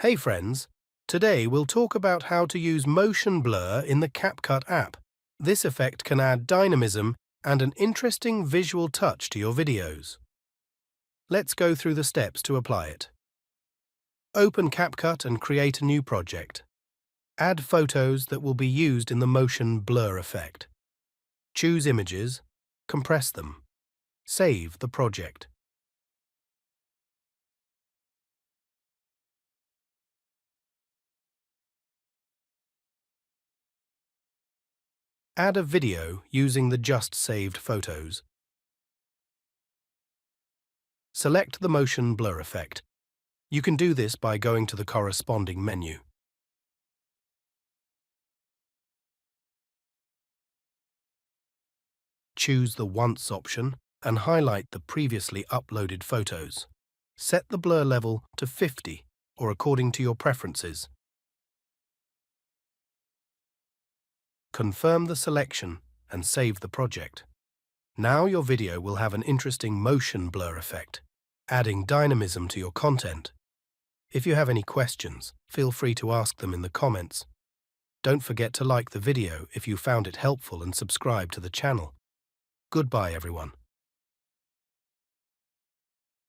Hey friends, today we'll talk about how to use motion blur in the Capcut app. This effect can add dynamism and an interesting visual touch to your videos. Let's go through the steps to apply it. Open Capcut and create a new project. Add photos that will be used in the motion blur effect. Choose images, compress them. Save the project. Add a video using the just saved photos. Select the motion blur effect. You can do this by going to the corresponding menu. Choose the Once option and highlight the previously uploaded photos. Set the blur level to 50 or according to your preferences. Confirm the selection and save the project. Now your video will have an interesting motion blur effect, adding dynamism to your content. If you have any questions, feel free to ask them in the comments. Don't forget to like the video if you found it helpful and subscribe to the channel. Goodbye, everyone.